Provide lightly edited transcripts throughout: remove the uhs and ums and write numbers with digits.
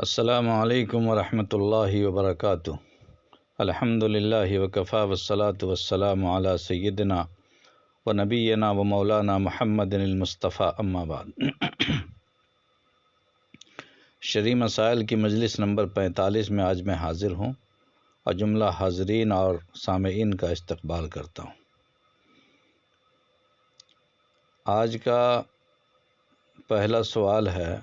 السلام علیکم ورحمۃ اللہ وبرکاتہ۔ الحمد للہ وکفی والصلاة والسلام علی سیدنا و نبینا و مولانا محمد المصطفیٰ، اما بعد۔ شرعی مسائل کی مجلس نمبر 45 میں آج میں حاضر ہوں اور جملہ حاضرین اور سامعین کا استقبال کرتا ہوں۔ آج کا پہلا سوال ہے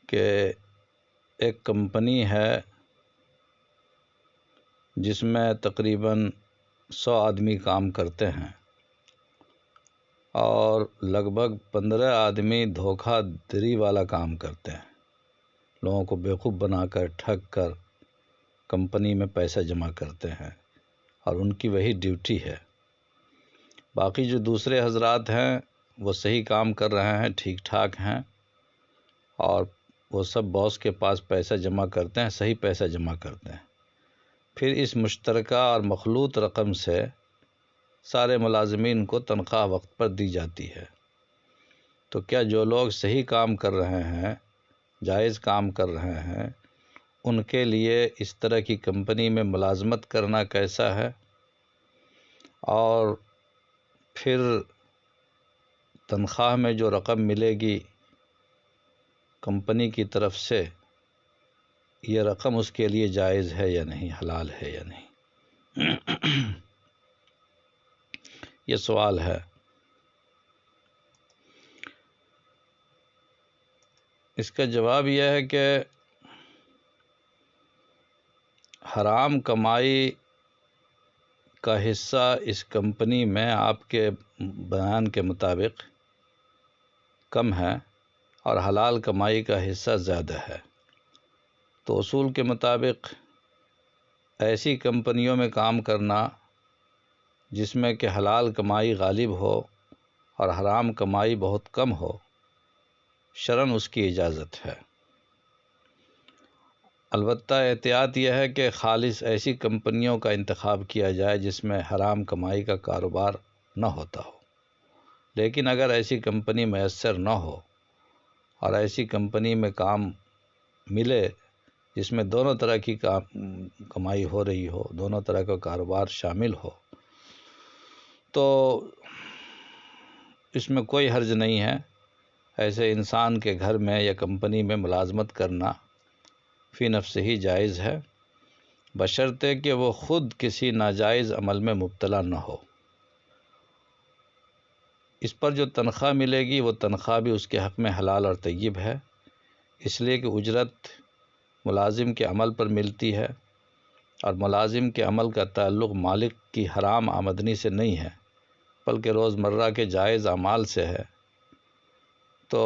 کہ ایک کمپنی ہے جس میں تقریباً 100 آدمی کام کرتے ہیں اور لگ بھگ 15 آدمی دھوکہ دری والا کام کرتے ہیں، لوگوں کو بیوقوف بنا کر ٹھگ کر کمپنی میں پیسہ جمع کرتے ہیں اور ان کی وہی ڈیوٹی ہے۔ باقی جو دوسرے حضرات ہیں وہ صحیح کام کر رہے ہیں، ٹھیک ٹھاک ہیں، اور وہ سب باس کے پاس پیسہ جمع کرتے ہیں، صحیح پیسہ جمع کرتے ہیں۔ پھر اس مشترکہ اور مخلوط رقم سے سارے ملازمین کو تنخواہ وقت پر دی جاتی ہے۔ تو کیا جو لوگ صحیح کام کر رہے ہیں، جائز کام کر رہے ہیں، ان کے لیے اس طرح کی کمپنی میں ملازمت کرنا کیسا ہے؟ اور پھر تنخواہ میں جو رقم ملے گی کمپنی کی طرف سے، یہ رقم اس کے لیے جائز ہے یا نہیں، حلال ہے یا نہیں؟ یہ سوال ہے۔ اس کا جواب یہ ہے کہ حرام کمائی کا حصہ اس کمپنی میں آپ کے بیان کے مطابق کم ہے اور حلال کمائی کا حصہ زیادہ ہے۔ تو اصول کے مطابق ایسی کمپنیوں میں کام کرنا جس میں کہ حلال کمائی غالب ہو اور حرام کمائی بہت کم ہو، شرعاً اس کی اجازت ہے۔ البتہ احتیاط یہ ہے کہ خالص ایسی کمپنیوں کا انتخاب کیا جائے جس میں حرام کمائی کا کاروبار نہ ہوتا ہو۔ لیکن اگر ایسی کمپنی میسر نہ ہو اور ایسی کمپنی میں کام ملے جس میں دونوں طرح کی کمائی ہو رہی ہو، دونوں طرح کا کاروبار شامل ہو، تو اس میں کوئی حرج نہیں ہے۔ ایسے انسان کے گھر میں یا کمپنی میں ملازمت کرنا فی نفسہ ہی جائز ہے، بشرطے کہ وہ خود کسی ناجائز عمل میں مبتلا نہ ہو۔ اس پر جو تنخواہ ملے گی وہ تنخواہ بھی اس کے حق میں حلال اور طیب ہے، اس لیے کہ اجرت ملازم کے عمل پر ملتی ہے اور ملازم کے عمل کا تعلق مالک کی حرام آمدنی سے نہیں ہے بلکہ روزمرہ کے جائز اعمال سے ہے۔ تو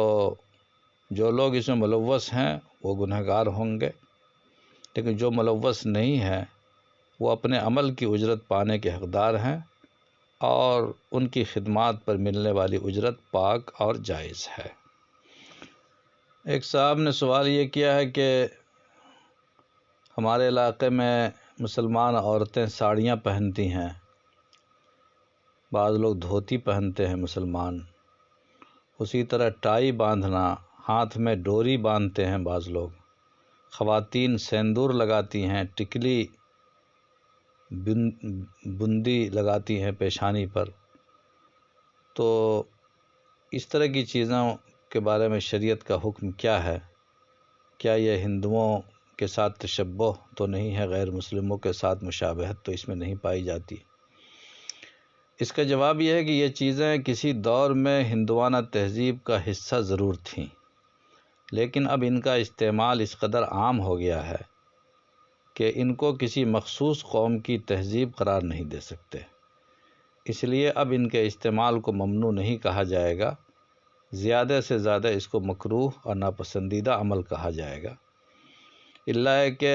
جو لوگ اس میں ملوث ہیں وہ گنہگار ہوں گے، لیکن جو ملوث نہیں ہے وہ اپنے عمل کی اجرت پانے کے حقدار ہیں اور ان کی خدمات پر ملنے والی اجرت پاک اور جائز ہے۔ ایک صاحب نے سوال یہ کیا ہے کہ ہمارے علاقے میں مسلمان عورتیں ساڑیاں پہنتی ہیں، بعض لوگ دھوتی پہنتے ہیں مسلمان، اسی طرح ٹائی باندھنا، ہاتھ میں ڈوری باندھتے ہیں بعض لوگ، خواتین سندور لگاتی ہیں، ٹکلی بندی لگاتی ہیں پیشانی پر۔ تو اس طرح کی چیزوں کے بارے میں شریعت کا حکم کیا ہے؟ کیا یہ ہندوؤں کے ساتھ تشبہ تو نہیں ہے؟ غیر مسلموں کے ساتھ مشابہت تو اس میں نہیں پائی جاتی؟ اس کا جواب یہ ہے کہ یہ چیزیں کسی دور میں ہندوانہ تہذیب کا حصہ ضرور تھیں، لیکن اب ان کا استعمال اس قدر عام ہو گیا ہے کہ ان کو کسی مخصوص قوم کی تہذیب قرار نہیں دے سکتے۔ اس لیے اب ان کے استعمال کو ممنوع نہیں کہا جائے گا، زیادہ سے زیادہ اس کو مکروہ اور ناپسندیدہ عمل کہا جائے گا، الا کہ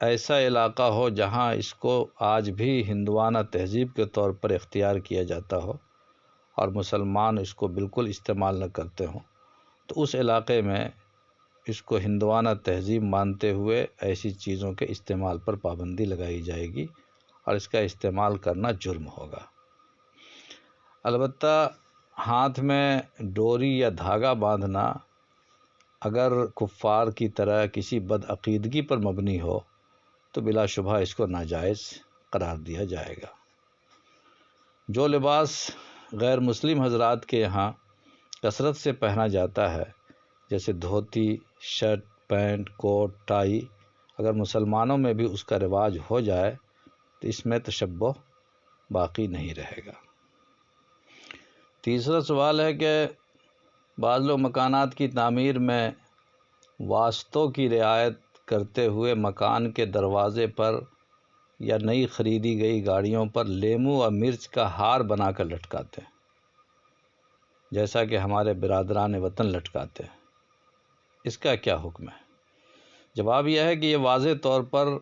ایسا علاقہ ہو جہاں اس کو آج بھی ہندوانہ تہذیب کے طور پر اختیار کیا جاتا ہو اور مسلمان اس کو بالکل استعمال نہ کرتے ہوں، تو اس علاقے میں اس کو ہندوانہ تہذیب مانتے ہوئے ایسی چیزوں کے استعمال پر پابندی لگائی جائے گی اور اس کا استعمال کرنا جرم ہوگا۔ البتہ ہاتھ میں ڈوری یا دھاگا باندھنا اگر کفار کی طرح کسی بدعقیدگی پر مبنی ہو تو بلا شبہ اس کو ناجائز قرار دیا جائے گا۔ جو لباس غیر مسلم حضرات کے یہاں کثرت سے پہنا جاتا ہے، جیسے دھوتی، شرٹ، پینٹ، کوٹ، ٹائی، اگر مسلمانوں میں بھی اس کا رواج ہو جائے تو اس میں تشبہ باقی نہیں رہے گا۔ تیسرا سوال ہے کہ بعض لوگ مکانات کی تعمیر میں واسطوں کی رعایت کرتے ہوئے مکان کے دروازے پر یا نئی خریدی گئی گاڑیوں پر لیموں اور مرچ کا ہار بنا کر لٹکاتے ہیں، جیسا کہ ہمارے برادران وطن لٹکاتے ہیں۔ اس کا کیا حکم ہے؟ جواب یہ ہے کہ یہ واضح طور پر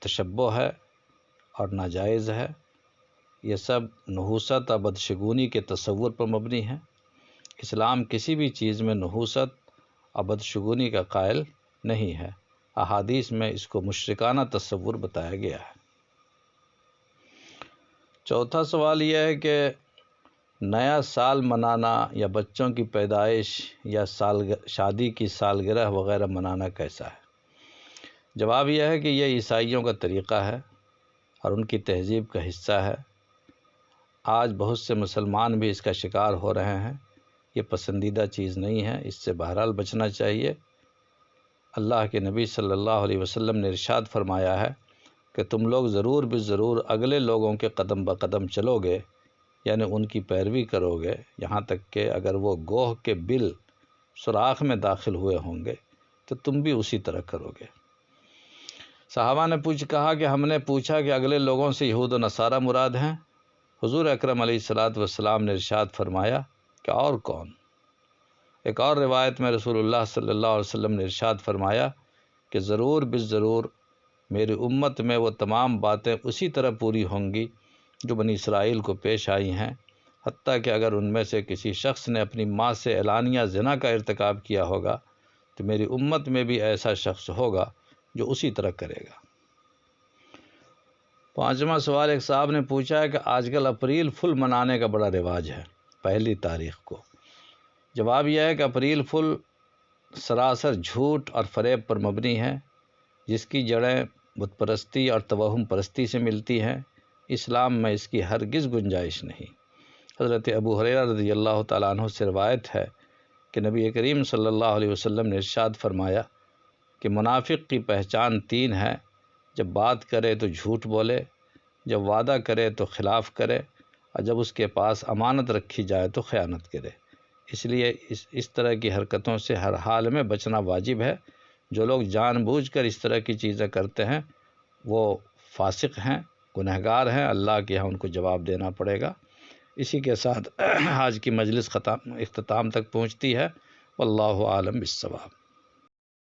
تشبہ ہے اور ناجائز ہے۔ یہ سب نحوست اور بدشگونی کے تصور پر مبنی ہے۔ اسلام کسی بھی چیز میں نحوست اور بدشگونی کا قائل نہیں ہے۔ احادیث میں اس کو مشرکانہ تصور بتایا گیا ہے۔ چوتھا سوال یہ ہے کہ نیا سال منانا یا بچوں کی پیدائش یا شادی کی سالگرہ وغیرہ منانا کیسا ہے؟ جواب یہ ہے کہ یہ عیسائیوں کا طریقہ ہے اور ان کی تہذیب کا حصہ ہے۔ آج بہت سے مسلمان بھی اس کا شکار ہو رہے ہیں۔ یہ پسندیدہ چیز نہیں ہے، اس سے بہرحال بچنا چاہیے۔ اللہ کے نبی صلی اللہ علیہ وسلم نے ارشاد فرمایا ہے کہ تم لوگ ضرور بالضرور اگلے لوگوں کے قدم بقدم چلو گے، یعنی ان کی پیروی کرو گے، یہاں تک کہ اگر وہ گوہ کے بل سوراخ میں داخل ہوئے ہوں گے تو تم بھی اسی طرح کرو گے۔ صحابہ نے کہا کہ ہم نے پوچھا کہ اگلے لوگوں سے یہود و نصارہ مراد ہیں؟ حضور اکرم علیہ الصلاۃ والسلام نے ارشاد فرمایا کہ اور کون؟ ایک اور روایت میں رسول اللہ صلی اللہ علیہ وسلم نے ارشاد فرمایا کہ ضرور بالضرور میری امت میں وہ تمام باتیں اسی طرح پوری ہوں گی جو بنی اسرائیل کو پیش آئی ہیں، حتیٰ کہ اگر ان میں سے کسی شخص نے اپنی ماں سے اعلانیہ زنا کا ارتکاب کیا ہوگا تو میری امت میں بھی ایسا شخص ہوگا جو اسی طرح کرے گا۔ پانچواں سوال، ایک صاحب نے پوچھا ہے کہ آج کل اپریل فل منانے کا بڑا رواج ہے 1 تاریخ کو۔ جواب یہ ہے کہ اپریل فل سراسر جھوٹ اور فریب پر مبنی ہے، جس کی جڑیں بت پرستی اور توہم پرستی سے ملتی ہیں۔ اسلام میں اس کی ہرگز گنجائش نہیں۔ حضرت ابو ہریرہ رضی اللہ تعالیٰ عنہ سے روایت ہے کہ نبی کریم صلی اللہ علیہ وسلم نے ارشاد فرمایا کہ منافق کی پہچان 3 ہے: جب بات کرے تو جھوٹ بولے، جب وعدہ کرے تو خلاف کرے، اور جب اس کے پاس امانت رکھی جائے تو خیانت کرے۔ اس لیے اس طرح کی حرکتوں سے ہر حال میں بچنا واجب ہے۔ جو لوگ جان بوجھ کر اس طرح کی چیزیں کرتے ہیں وہ فاسق ہیں، گنہگار ہیں، اللہ کے یہاں ان کو جواب دینا پڑے گا۔ اسی کے ساتھ آج کی مجلس اختتام تک پہنچتی ہے۔ واللہ عالم بالصواب۔